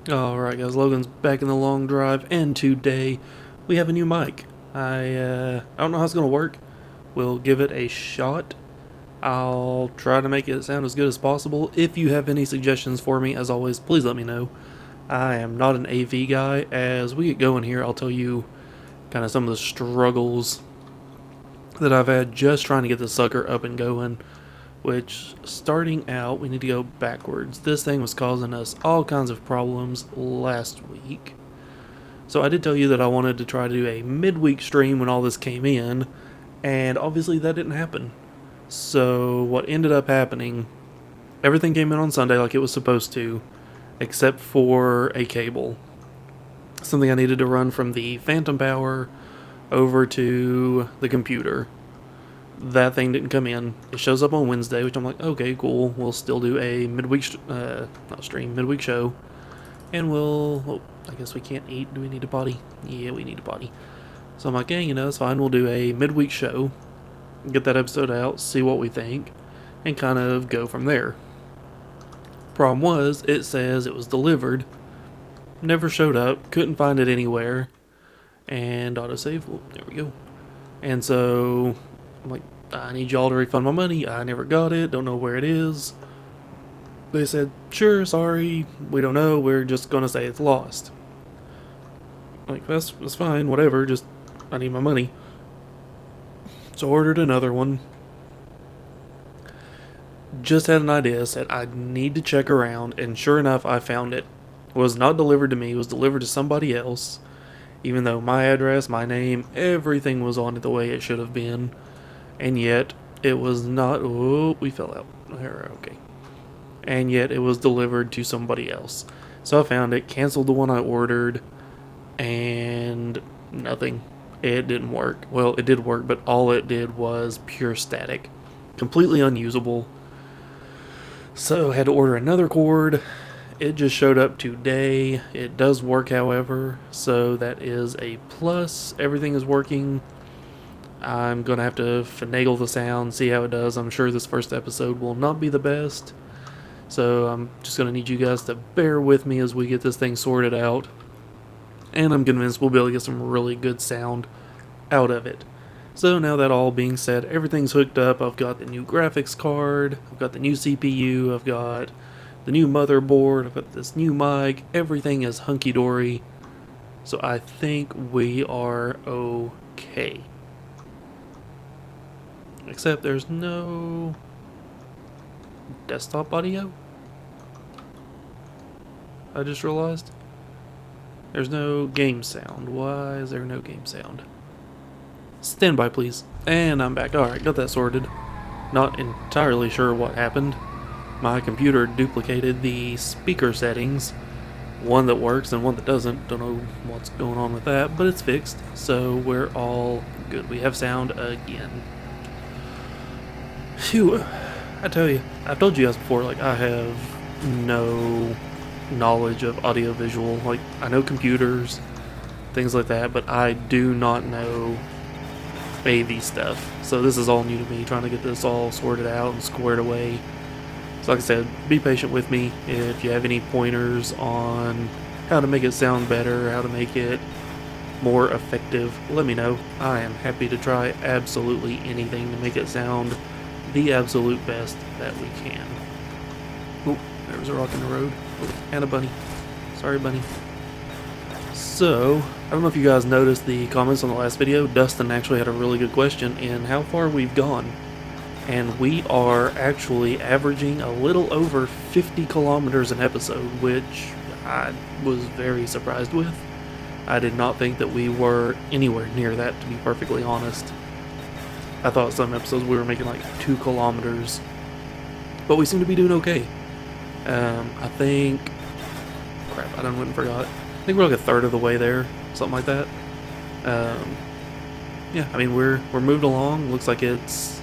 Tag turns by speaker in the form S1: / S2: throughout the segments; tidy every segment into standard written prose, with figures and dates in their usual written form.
S1: Alright guys, Logan's back in the long drive, and today we have a new mic. I don't know how it's going to work. We'll give it a shot. I'll try to make it sound as good as possible. If you have any suggestions for me, as always, please let me know. I am not an AV guy. As we get going here, I'll tell you kind of some of the struggles that I've had just trying to get this sucker up and going. Which, starting out, we need to go backwards. This thing was causing us all kinds of problems last week. So I did tell you that I wanted to try to do a midweek stream when all this came in, and obviously that didn't happen. So what ended up happening, everything came in on Sunday like it was supposed to, except for a cable. Something I needed to run from the Phantom Power over to the computer. That thing didn't come in. It shows up on Wednesday, which I'm like, okay, cool. We'll still do a midweek, midweek show. And I guess we can't eat. Do we need a potty? Yeah, we need a potty. So I'm like, yeah, it's fine. We'll do a midweek show. Get that episode out, see what we think, and kind of go from there. Problem was, it says it was delivered. Never showed up. Couldn't find it anywhere. And autosave. Well, there we go. And so I'm like, I need y'all to refund my money. I never got it. Don't know where it is. They said, sure, sorry. We don't know. We're just going to say it's lost. Like, that's fine. Whatever. Just, I need my money. So I ordered another one. Just had an idea. Said, I need to check around. And sure enough, I found it. It was not delivered to me. It was delivered to somebody else. Even though my address, my name, everything was on it the way it should have been. And yet, it was not... Oh, we fell out. Okay. And yet, it was delivered to somebody else. So I found it, canceled the one I ordered, and nothing. It didn't work. Well, it did work, but all it did was pure static. Completely unusable. So I had to order another cord. It just showed up today. It does work, however, so that is a plus. Everything is working. I'm going to have to finagle the sound, see how it does. I'm sure this first episode will not be the best. So I'm just going to need you guys to bear with me as we get this thing sorted out. And I'm convinced we'll be able to get some really good sound out of it. So now that all being said, everything's hooked up. I've got the new graphics card. I've got the new CPU. I've got the new motherboard. I've got this new mic. Everything is hunky-dory. So I think we are okay. Except there's no desktop audio. I just realized. There's no game sound. Why is there no game sound? Stand by, please. And I'm back. Alright, got that sorted. Not entirely sure what happened. My computer duplicated the speaker settings. One that works and one that doesn't. Don't know what's going on with that, but it's fixed. So we're all good. We have sound again. Phew. I tell you, I've told you guys before, like, I have no knowledge of audiovisual. Like, I know computers, things like that, but I do not know AV stuff. So this is all new to me, trying to get this all sorted out and squared away. So like I said, be patient with me. If you have any pointers on how to make it sound better, how to make it more effective, let me know. I am happy to try absolutely anything to make it sound the absolute best that we can. Oh, there was a rock in the road. Oh, and a bunny. Sorry, bunny. So, I don't know if you guys noticed the comments on the last video. Dustin actually had a really good question in how far we've gone. And we are actually averaging a little over 50 kilometers an episode, which I was very surprised with. I did not think that we were anywhere near that, to be perfectly honest. I thought some episodes we were making like 2 kilometers, but we seem to be doing okay. I think, crap, I done went and forgot. I think we're like a third of the way there, something like that. Yeah, I mean we're moved along. Looks like it's,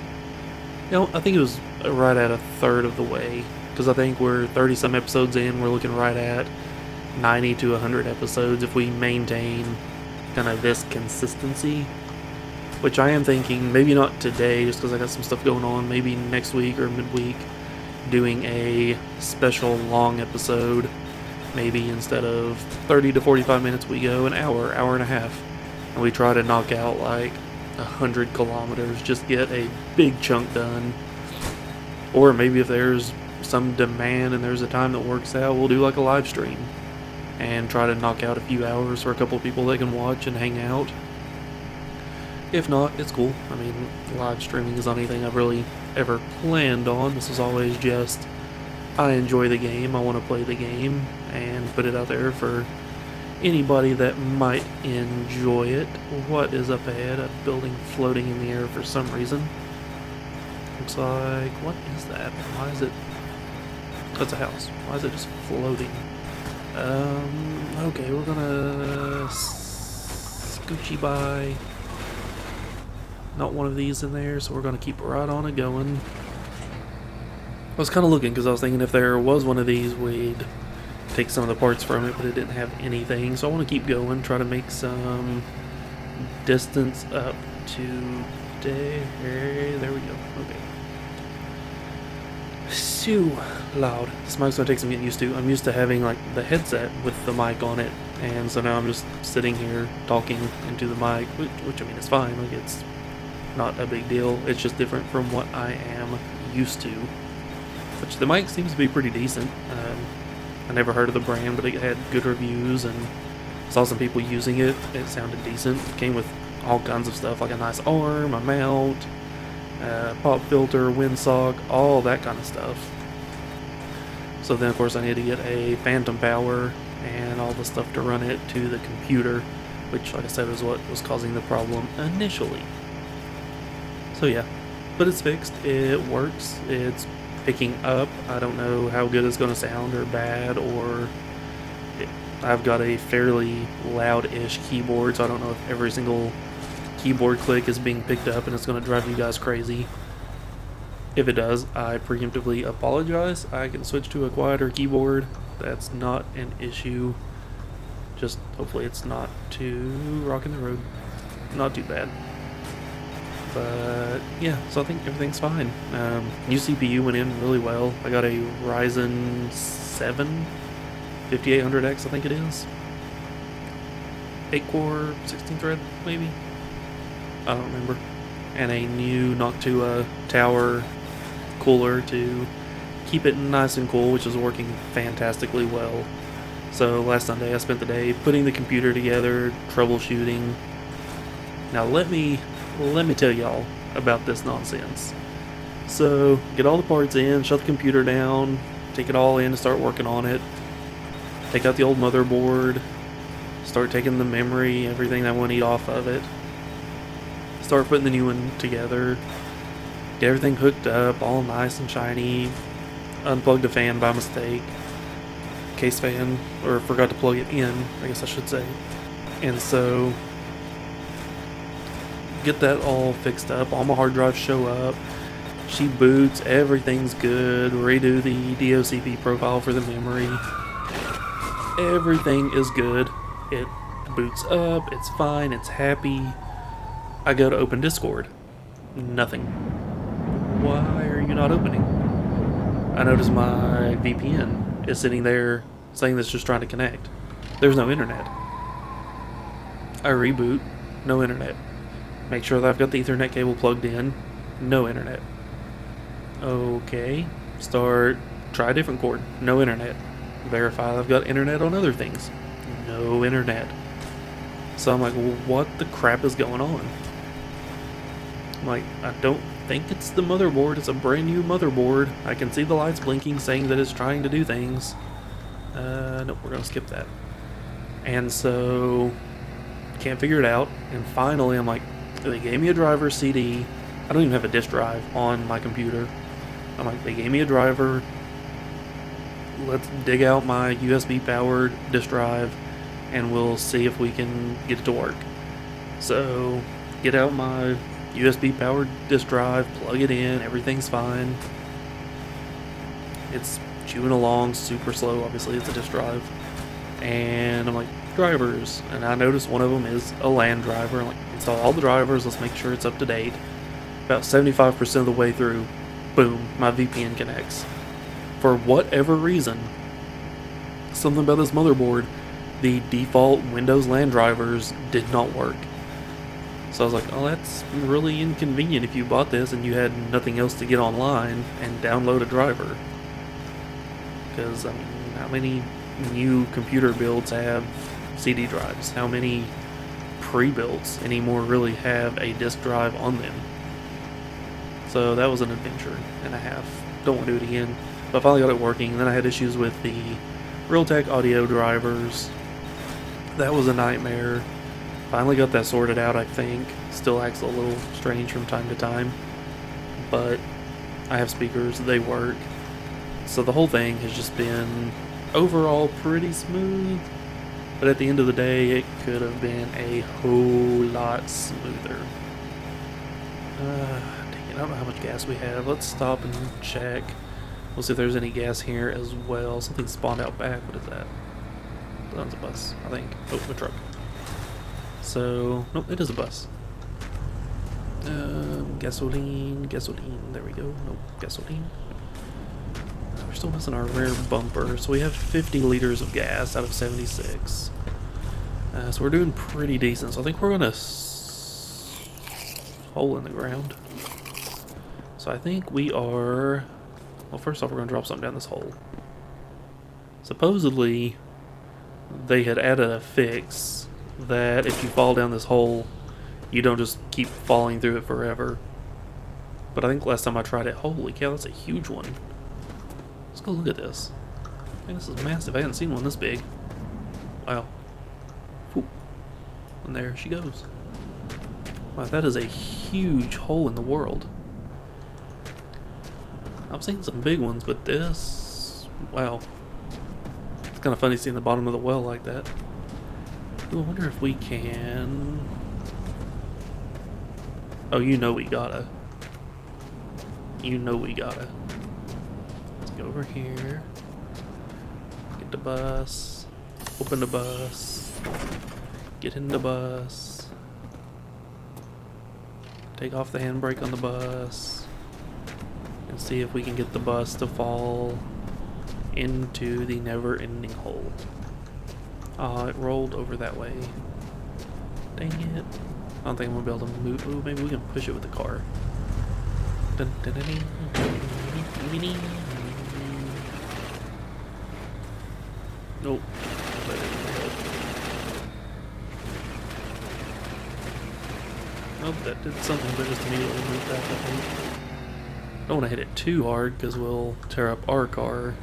S1: I think it was right at a third of the way, because I think we're 30 some episodes in. We're looking right at 90 to 100 episodes if we maintain kind of this consistency. Which I am thinking, maybe not today, just because I got some stuff going on, maybe next week or midweek, doing a special long episode Maybe instead of 30 to 45 minutes, we go an hour, hour and a half. And we try to knock out like 100 kilometers, just get a big chunk done. Or maybe if there's some demand and there's a time that works out, we'll do like a live stream and try to knock out a few hours for a couple of people that can watch and hang out. If not, it's cool. I mean, live streaming is not anything I've really ever planned on. This is always just, I enjoy the game, I want to play the game, and put it out there for anybody that might enjoy it. What is up ahead? A building floating in the air for some reason. Looks like, what is that? Why is it? That's a house. Why is it just floating? Okay, we're gonna scoochy by. Not one of these in there, so we're gonna keep right on it going. I was kind of looking because I was thinking if there was one of these, we'd take some of the parts from it, but it didn't have anything. So I want to keep going, try to make some distance up to there. There we go. Okay. So loud. This mic's gonna take some getting used to. I'm used to having like the headset with the mic on it, and so now I'm just sitting here talking into the mic, which I mean is fine. Like it's not a big deal. It's just different from what I am used to. Which the mic seems to be pretty decent. I never heard of the brand, but it had good reviews and saw some people using it. It sounded decent. It came with all kinds of stuff, like a nice arm, a mount, pop filter, windsock, all that kind of stuff. So then of course I need to get a phantom power and all the stuff to run it to the computer, which like I said was what was causing the problem initially. So yeah, but it's fixed, it works, it's picking up. I don't know how good it's going to sound or bad, or I've got a fairly loud-ish keyboard, so I don't know if every single keyboard click is being picked up and it's going to drive you guys crazy. If it does, I preemptively apologize. I can switch to a quieter keyboard. That's not an issue. Just hopefully it's not too rocking the road. Not too bad. But yeah, so I think everything's fine. New CPU went in really well. I got a Ryzen 7 5800X, I think it is. 8 core, 16 thread, maybe? I don't remember. And a new Noctua tower cooler to keep it nice and cool, which is working fantastically well. So last Sunday I spent the day putting the computer together, troubleshooting. Now let me tell y'all about this nonsense. So, get all the parts in, shut the computer down, take it all in and start working on it. Take out the old motherboard, start taking the memory, everything I want to eat off of it. Start putting the new one together. Get everything hooked up, all nice and shiny. Unplugged a fan by mistake. Case fan, or forgot to plug it in, I guess I should say. And so get that all fixed up, all my hard drives show up, she boots, everything's good, redo the DOCP profile for the memory, everything is good, it boots up, it's fine, it's happy. I go to open Discord, nothing. Why are you not opening? I notice my VPN is sitting there saying that it's just trying to connect. There's no internet. I reboot, no internet. Make sure that I've got the Ethernet cable plugged in. No internet. Okay. Try a different cord. No internet. Verify I've got internet on other things. No internet. So I'm like, well, what the crap is going on? I'm like, I don't think it's the motherboard. It's a brand new motherboard. I can see the lights blinking saying that it's trying to do things. Nope, we're going to skip that. And so, can't figure it out. And finally, I'm like, they gave me a driver CD. I don't even have a disk drive on my computer. I'm like, they gave me a driver. Let's dig out my USB powered disk drive and we'll see if we can get it to work. So, get out my USB powered disk drive, plug it in, everything's fine. It's chewing along super slow, obviously it's a disk drive. And I'm like, drivers, and I noticed one of them is a LAN driver. I'm like, install all the drivers, let's make sure it's up to date. About 75% of the way through, boom, my VPN connects. For whatever reason, something about this motherboard. The default Windows LAN drivers did not work. So I was like, oh, that's really inconvenient if you bought this and you had nothing else to get online and download a driver. Because, I mean, how many new computer builds have CD drives? How many pre-builds anymore really have a disk drive on them? So that was an adventure and a half. Don't want to do it again. But I finally got it working, and then I had issues with the Realtek audio drivers. That was a nightmare. Finally got that sorted out, I think. Still acts a little strange from time to time, but I have speakers, they work. So the whole thing has just been overall pretty smooth, but at the end of the day, it could have been a whole lot smoother. Dang it, I don't know how much gas we have. Let's stop and check. We'll see if there's any gas here as well. Something spawned out back. What is that? That's a bus, I think. Oh, a truck. So, nope, it is a bus. Gasoline. There we go. Nope, gasoline. We're still missing our rear bumper. So we have 50 liters of gas out of 76. So we're doing pretty decent. So I think we're gonna hole in the ground. So I think we are. Well, first off, we're gonna drop something down this hole. Supposedly, they had added a fix that if you fall down this hole, you don't just keep falling through it forever. But I think last time I tried it, holy cow, that's a huge one. Let's go look at this. Man, this is massive. I hadn't seen one this big. Wow. Whew. And there she goes. Wow, that is a huge hole in the world. I've seen some big ones, but this... Wow. It's kind of funny seeing the bottom of the well like that. Ooh, I wonder if we can... Oh, you know we gotta. You know we gotta. Let's go over here. Get the bus. Open the bus. Get in the bus. Take off the handbrake on the bus. And see if we can get the bus to fall into the never-ending hole. Ah, it rolled over that way. Dang it. I don't think I'm gonna be able to move. Ooh, maybe we can push it with the car. Dun, dun, dun, dun, dun, dun. Nope. Nope, that did something, but just immediately moved back, I think. Don't want to hit it too hard because we'll tear up our car.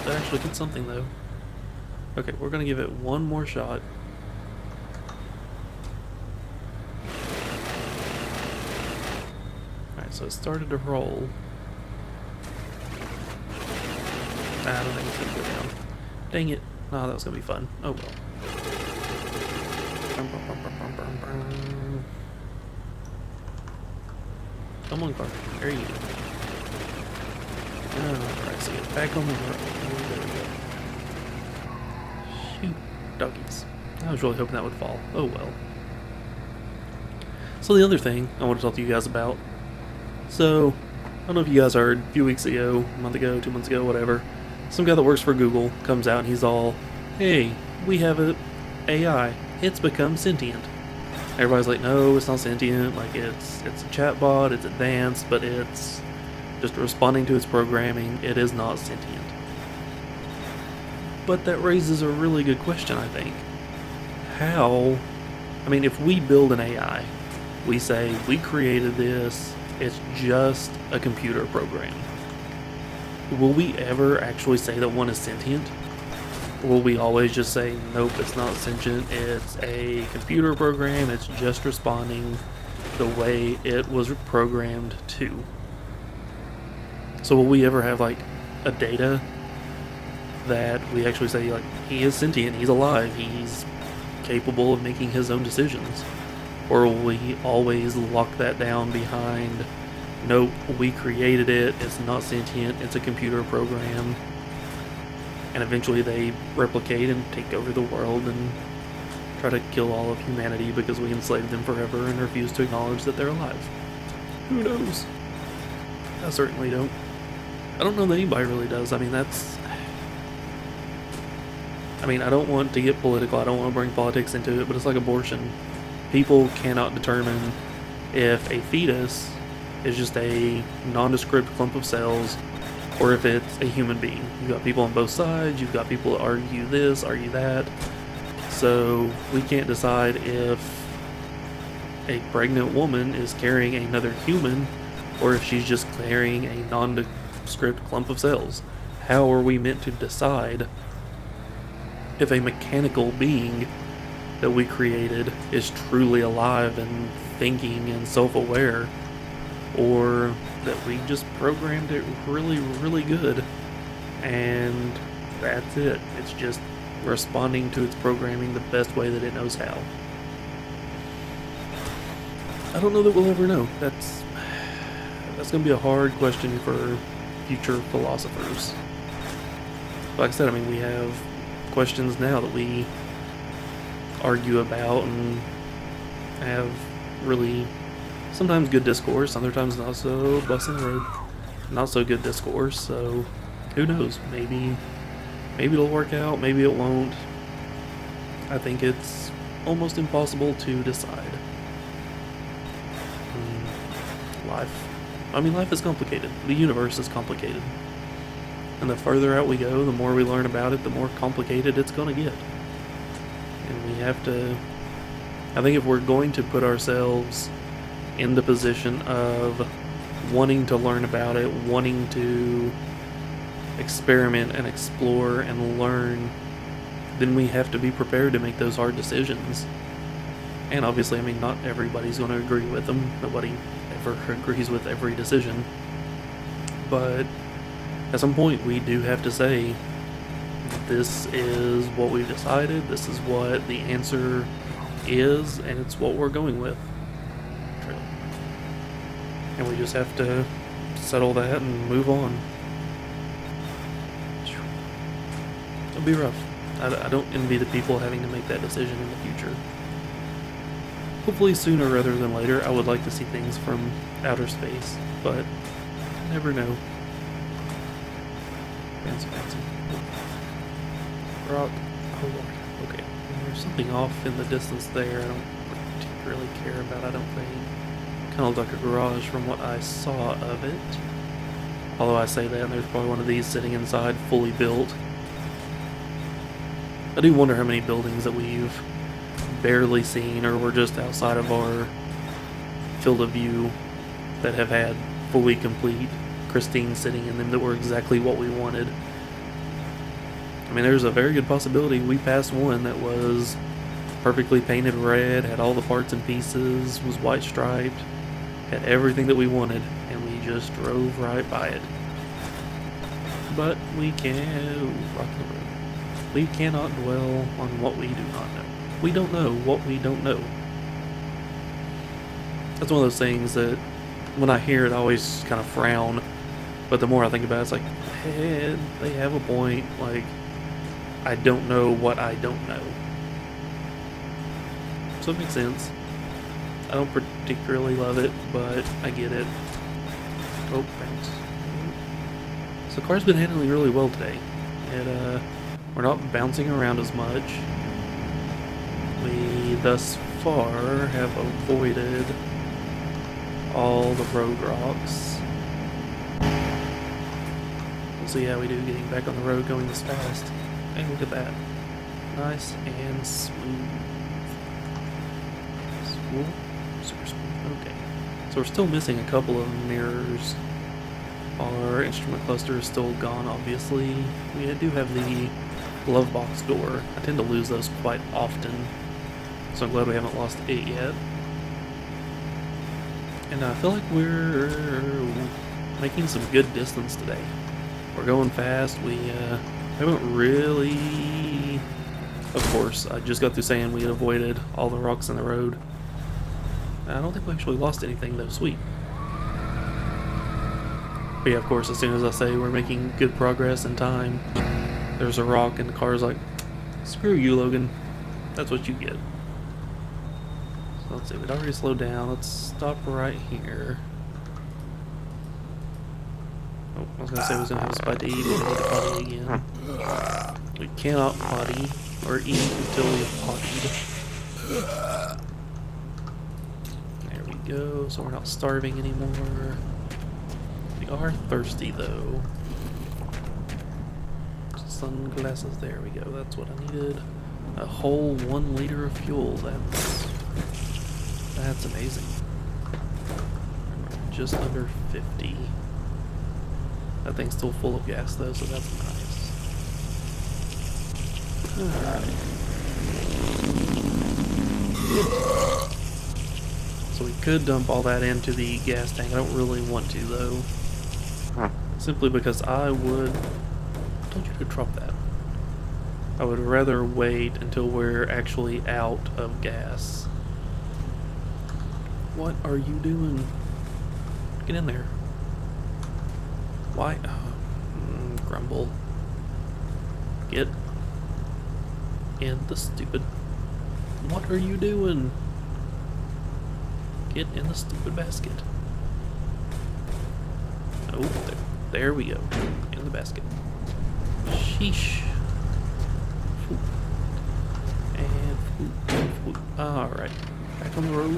S1: That actually did something though. Okay, we're gonna give it one more shot. Alright, so it started to roll. I don't think it's gonna go down. Dang it. No, that was gonna be fun. Oh well. Come on, car. There you go. Alright, so get back on the road. There we go. Shoot, doggies. I was really hoping that would fall. Oh well. So the other thing I want to talk to you guys about. So, I don't know if you guys heard, a few weeks ago, a month ago, 2 months ago, whatever, some guy that works for Google comes out and he's all, hey, we have a AI. It's become sentient. Everybody's like, no, it's not sentient. Like, it's a chatbot, it's advanced, but it's just responding to its programming. It is not sentient. But that raises a really good question, I think. How, I mean, if we build an AI, we say, we created this, it's just a computer program. Will we ever actually say that one is sentient? Or will we always just say, nope, it's not sentient, it's a computer program, it's just responding the way it was programmed to? So will we ever have, like, a data that we actually say, like, he is sentient, he's alive, he's capable of making his own decisions? Or will we always lock that down behind, nope, we created it, it's not sentient, it's a computer program, and eventually they replicate and take over the world and try to kill all of humanity because we enslaved them forever and refuse to acknowledge that they're alive? Who knows? I certainly don't. I don't know that anybody really does. I don't want to get political. I don't want to bring politics into it, but it's like abortion. People cannot determine if a fetus is just a nondescript clump of cells or if it's a human being. You've got people on both sides. You've got people that argue this, argue that. So we can't decide if a pregnant woman is carrying another human or if she's just carrying a nondescript clump of cells. How are we meant to decide if a mechanical being that we created is truly alive and thinking and self-aware, or that we just programmed it really, really good and that's it? It's just responding to its programming the best way that it knows how. I don't know that we'll ever know. That's going to be a hard question for future philosophers. Like I said, we have questions now that we argue about and have really sometimes good discourse, other times not so, bus in the road, not so good discourse. So who knows? Maybe it'll work out, maybe it won't. I think it's almost impossible to decide. Life is complicated. The universe is complicated. And the further out we go, the more we learn about it, the more complicated it's going to get. And we have to... I think if we're going to put ourselves in the position of wanting to learn about it, wanting to experiment and explore and learn, then we have to be prepared to make those hard decisions. And obviously, not everybody's going to agree with them. Nobody ever agrees with every decision. But at some point, we do have to say, this is what we've decided, this is what the answer is, and it's what we're going with. And we just have to settle that and move on. It'll be rough. I don't envy the people having to make that decision in the future. Hopefully sooner rather than later. I would like to see things from outer space, but never know. Fancy. Rock. Oh lord. Okay. There's something off in the distance there I don't particularly care about, I don't think. Kind of like a garage from what I saw of it. Although I say that, and there's probably one of these sitting inside, fully built. I do wonder how many buildings that we've barely seen or were just outside of our field of view that have had fully complete Christine sitting in them that were exactly what we wanted. There's a very good possibility we passed one that was perfectly painted red, had all the parts and pieces, was white striped, had everything that we wanted, and we just drove right by it. But we we cannot dwell on what we do not know. We don't know what we don't know. That's one of those things that when I hear it, I always kind of frown. But the more I think about it, it's like, hey, they have a point. Like, I don't know what I don't know. So it makes sense. I don't particularly love it, but I get it. Oh, bounce. So the car's been handling really well today. We're not bouncing around as much. We thus far have avoided all the road rocks. We'll see how we do getting back on the road going this fast. Hey, look at that. Nice and smooth. Super smooth. Okay. So we're still missing a couple of mirrors. Our instrument cluster is still gone, obviously. We do have the glove box door. I tend to lose those quite often, so I'm glad we haven't lost it yet. And I feel like we're making some good distance today. We're going fast. We haven't really... Of course, I just got through saying we had avoided all the rocks in the road. I don't think we actually lost anything, though. Sweet. But yeah, of course, as soon as I say we're making good progress in time, there's a rock and the car's like, screw you, Logan. That's what you get. So let's see, we'd already slowed down. Let's stop right here. Oh, I was gonna say we was gonna have a spot to eat, but we need to potty again. We cannot potty or eat until we've pottied. There we go, so we're not starving anymore. We are thirsty though. Sunglasses, there we go, that's what I needed. A whole 1 liter of fuel, that's amazing. We're just under 50. That thing's still full of gas though, so that's nice. Alright. So we could dump all that into the gas tank. I don't really want to though. Simply because I would... I told you to drop that. I would rather wait until we're actually out of gas. What are you doing? Get in there. Why? Oh, grumble. Get in the stupid... What are you doing? Get in the stupid basket. Oh, there we go. In the basket. Sheesh. And alright. Back on the road.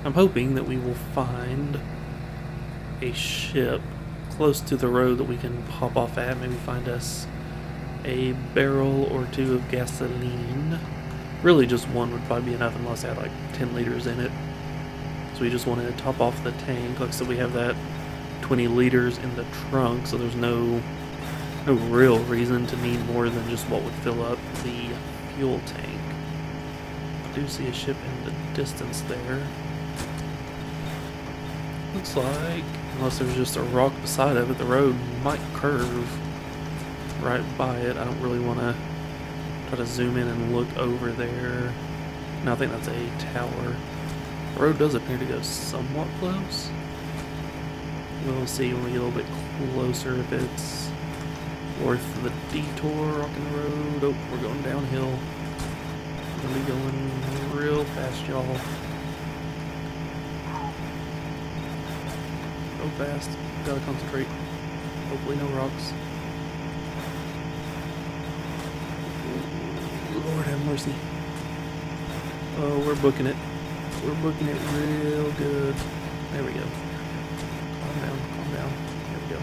S1: I'm hoping that we will find a ship close to the road that we can hop off at. Maybe find us a barrel or 2 of gasoline. Really just 1 would probably be enough unless I had like 10 liters in it. So we just want to top off the tank. Like I said, we have that 20 liters in the trunk, so there's no real reason to need more than just what would fill up the fuel tank. I do see a ship in the distance there. Looks like, unless there's just a rock beside of it, the road might curve right by it. I don't really want to try to zoom in and look over there. No, I think that's a tower. The road does appear to go somewhat close. We'll see when we get a little bit closer if it's worth the detour rocking the road. Oh, we're going downhill. We're gonna be going real fast, y'all. Go fast. Gotta concentrate. Hopefully no rocks. Lord have mercy. Oh, we're booking it. We're booking it real good. There we go. Calm down, calm down. There we go.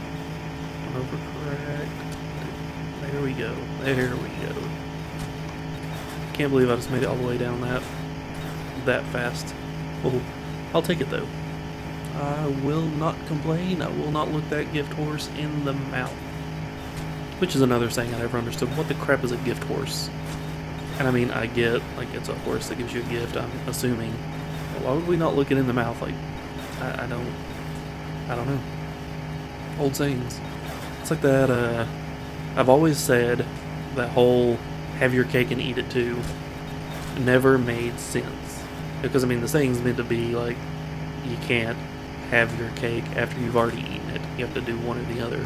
S1: Overcorrect. There we go. There we go. Can't believe I just made it all the way down that fast. Well, I'll take it though. I will not complain. I will not look that gift horse in the mouth. Which is another saying I never understood. What the crap is a gift horse? And I mean, I get, like, it's a horse that gives you a gift, I'm assuming. But why would we not look it in the mouth? Like, I don't know. Old sayings. It's like that, I've always said that whole have your cake and eat it too never made sense. Because, I mean, the saying's meant to be, like, you can't have your cake after you've already eaten it. You have to do one or the other.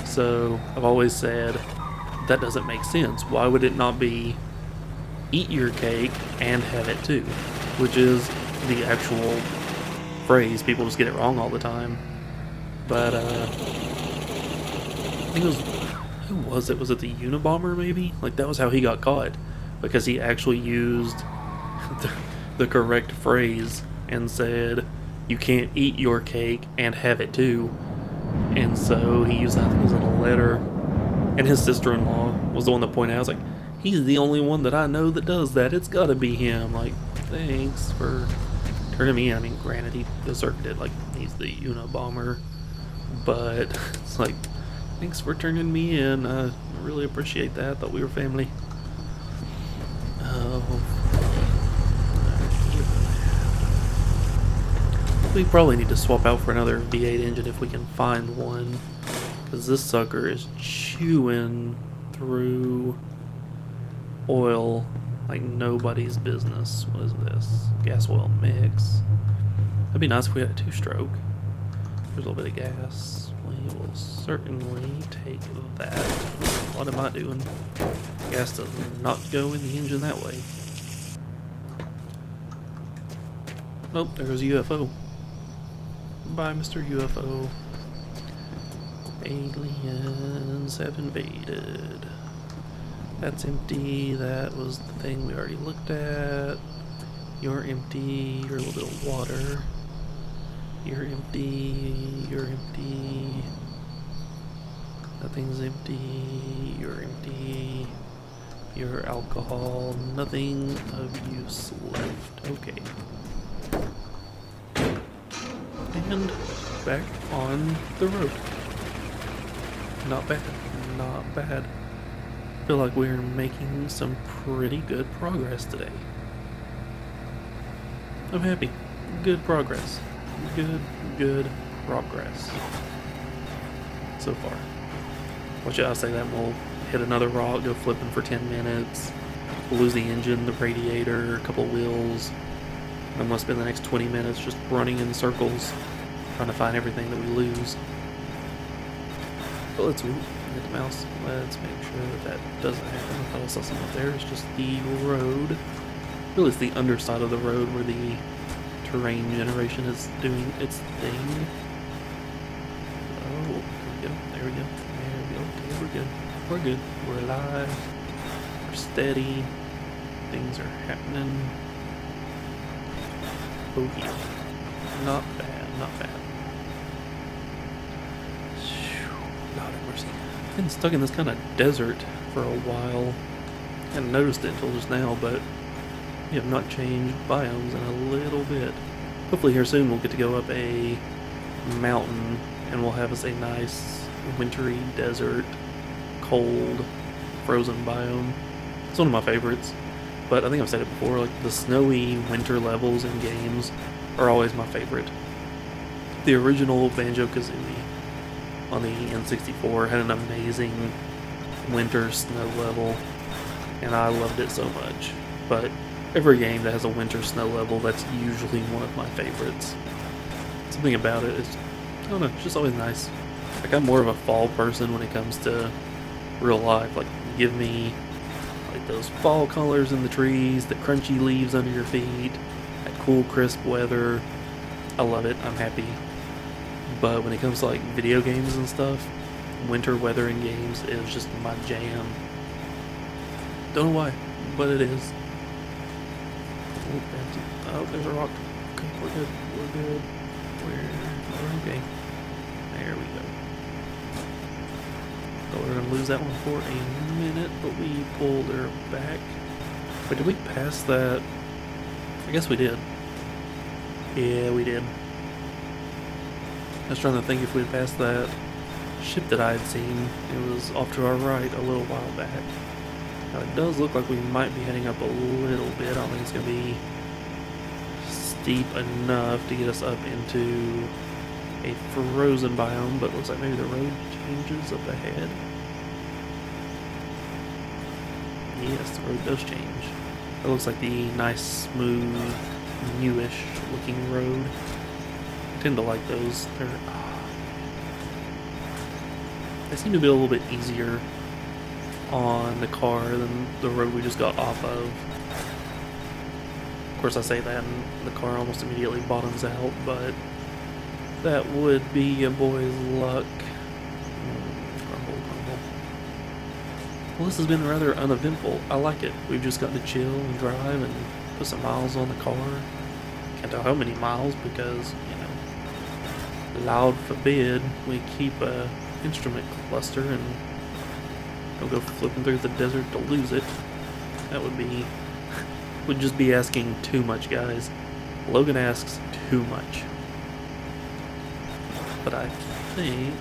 S1: So, I've always said, that doesn't make sense. Why would it not be eat your cake and have it too? Which is the actual phrase. People just get it wrong all the time. But, I think it was, who was it? Was it the Unabomber maybe? Like, that was how he got caught. Because he actually used the correct phrase and said, you can't eat your cake and have it too. And so he used, I think it was in a letter. And his sister-in-law was the one that pointed out, I was like, he's the only one that I know that does that. It's gotta be him. Like, thanks for turning me in. I mean, granted, he deserved it. Like, he's the Unabomber. But it's like, thanks for turning me in. I really appreciate that. Thought we were family. We probably need to swap out for another V8 engine if we can find one. Because this sucker is chewing through oil like nobody's business. What is this? Gas oil mix. That'd be nice if we had a 2-stroke. There's a little bit of gas. We will certainly take that. What am I doing? Gas does not go in the engine that way. Nope, there goes a UFO. Bye, Mr. UFO. Aliens have invaded. That's empty. That was the thing we already looked at. You're empty. You're a little bit of water. You're empty. You're empty. Nothing's empty. You're empty. You're alcohol. Nothing of use left. Okay. And back on the road. Not bad. Not bad. Feel like we're making some pretty good progress today. I'm happy. Good progress. Good progress. So far. Watch out, I say that, we'll hit another rock, go flipping for 10 minutes. We'll lose the engine, the radiator, a couple wheels. And I'm gonna spend the next 20 minutes just running in circles, trying to find everything that we lose. But let's hit the mouse. Let's make sure that that doesn't happen. I thought I saw something up there. It's just the road. Really, it's the underside of the road where the terrain generation is doing its thing. Oh, there we go. Okay, we're good. We're good. We're alive. We're steady. Things are happening. Oh yeah. Not bad, not bad. God have mercy. I've been stuck in this kind of desert for a while. I hadn't noticed it until just now, but we have not changed biomes in a little bit. Hopefully here soon we'll get to go up a mountain and we'll have us a nice wintry desert, cold, frozen biome. It's one of my favorites, but I think I've said it before, like the snowy winter levels in games are always my favorite. The original Banjo-Kazooie on the N64 had an amazing winter snow level, and I loved it so much. But every game that has a winter snow level, that's usually one of my favorites. Something about it is, I don't know, it's just always nice. Like, I'm more of a fall person when it comes to real life. Like, give me like those fall colors in the trees, the crunchy leaves under your feet, that cool crisp weather. I love it. I'm happy. But when it comes to like video games and stuff, winter weather in games is just my jam. Don't know why, but it is. Oh, there's a rock. Okay, we're good. We're good. We're okay. There we go. Thought we were gonna lose that one for a minute, but we pulled her back. Wait, did we pass that? I guess we did. Yeah, we did. I was trying to think if we'd passed that ship that I had seen. It was off to our right a little while back. Now it does look like we might be heading up a little bit. I don't think it's going to be steep enough to get us up into a frozen biome, but it looks like maybe the road changes up ahead. Yes, the road does change. It looks like the nice, smooth, newish looking road. I tend to like those. They seem to be a little bit easier on the car than the road we just got off of. Of course, I say that and the car almost immediately bottoms out, but that would be a boy's luck. Crumble, crumble. Well, this has been rather uneventful. I like it. We've just got to chill and drive and put some miles on the car. Can't tell how many miles because, you know, Lord forbid we keep a instrument cluster and don't go flipping through the desert to lose it. That would just be asking too much, guys. Logan asks too much. But I think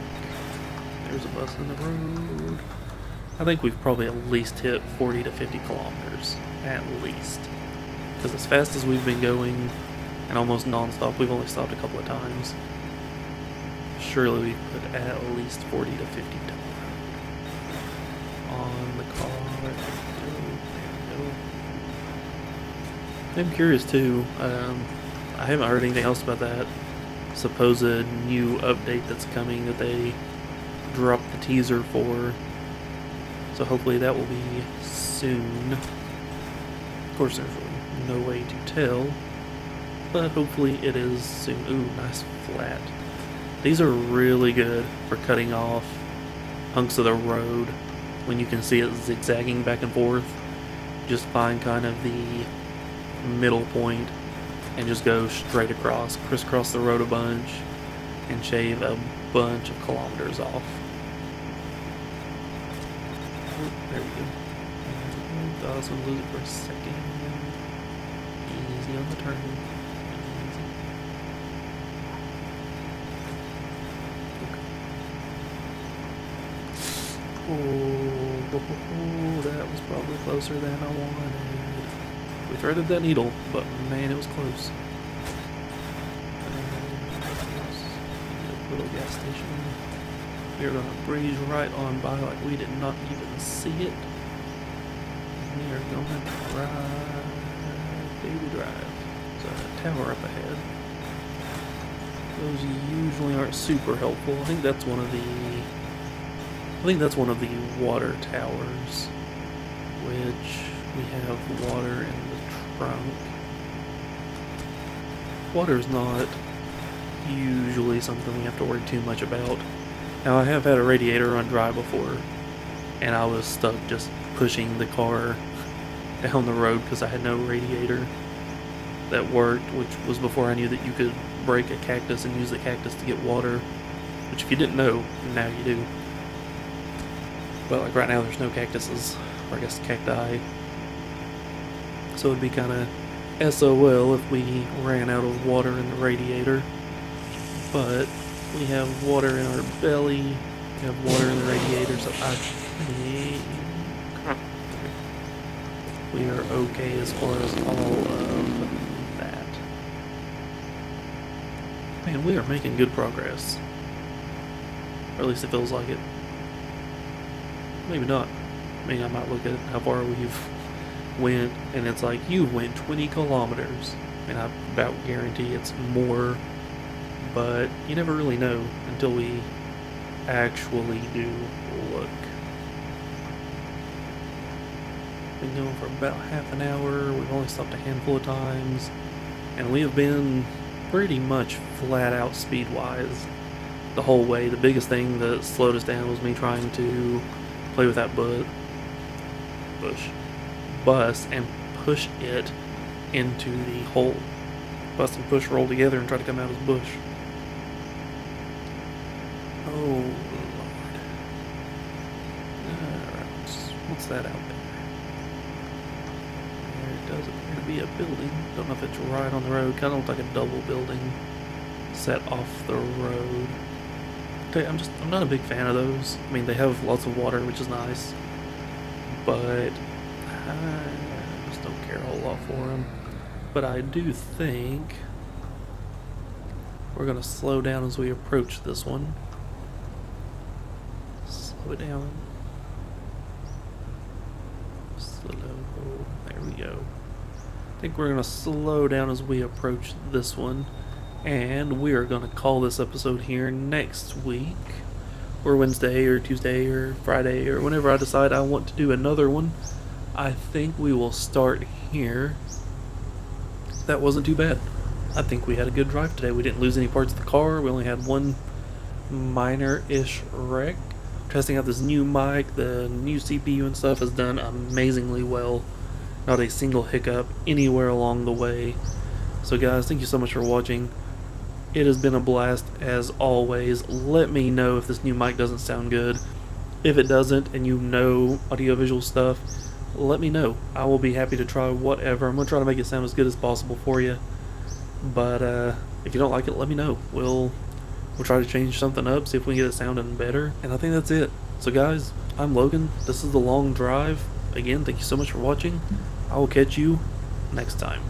S1: there's a bus in the road. I think we've probably at least hit 40 to 50 kilometers. At least. Because as fast as we've been going, and almost non-stop, we've only stopped a couple of times. Surely we put at least 40 to 50 on the car. There we go. I'm curious too. I haven't heard anything else about that supposed new update that's coming that they dropped the teaser for. So hopefully that will be soon. Of course, there's really no way to tell, but hopefully it is soon. Ooh, nice flat These are really good for cutting off hunks of the road when you can see it zigzagging back and forth. Just find kind of the middle point and just go straight across, crisscross the road a bunch, and shave a bunch of kilometers off. Oh, there we go. Thought I was gonna lose it for a second. Easy on the turn. Easy. Oh, that was probably closer than I wanted. We threaded that needle, but man, it was close. Little gas station. We are gonna breeze right on by like we did not even see it. We are gonna drive, baby drive. There's a tower up ahead. Those usually aren't super helpful. I think that's one of the water towers, which we have water in the trunk. Water is not usually something we have to worry too much about. Now, I have had a radiator run dry before, and I was stuck just pushing the car down the road because I had no radiator that worked, which was before I knew that you could break a cactus and use the cactus to get water, which if you didn't know, now you do. But like right now there's no cactuses, or I guess cacti, so it'd be kind of SOL if we ran out of water in the radiator. But we have water in our belly, we have water in the radiator, so I think we are okay as far as all of that. Man, we are making good progress. Or at least it feels like it. Maybe not. I mean, I might look at how far we've went, and it's like, you went 20 kilometers. And I about guarantee it's more, but you never really know until we actually do look. Been going for about half an hour. We've only stopped a handful of times, and we have been pretty much flat out speed-wise the whole way. The biggest thing that slowed us down was me trying to play with that bus and push it into the hole. Bus and push roll together and try to come out as bush. Oh Lord. Alright, what's that out there? There does appear to be a building. Don't know if it's right on the road. Kinda looks like a double building set off the road. I'm not a big fan of those. I mean, they have lots of water, which is nice, but I just don't care a whole lot for them. But I do think we're gonna slow down as we approach this one. Slow it down. Slow. There we go. I think we're gonna slow down as we approach this one. And we are going to call this episode here next week, or Wednesday, or Tuesday, or Friday, or whenever I decide I want to do another one. I think we will start here. That wasn't too bad. I think we had a good drive today. We didn't lose any parts of the car. We only had one minor-ish wreck. Testing out this new mic, the new CPU and stuff has done amazingly well. Not a single hiccup anywhere along the way. So guys, thank you so much for watching. It has been a blast as always. Let me know if this new mic doesn't sound good. If it doesn't and you know audiovisual stuff, let me know. I will be happy to try whatever. I'm going to try to make it sound as good as possible for you. But if you don't like it, let me know. We'll try to change something up, see if we can get it sounding better. And I think that's it. So guys, I'm Logan. This is The Long Drive. Again, thank you so much for watching. I will catch you next time.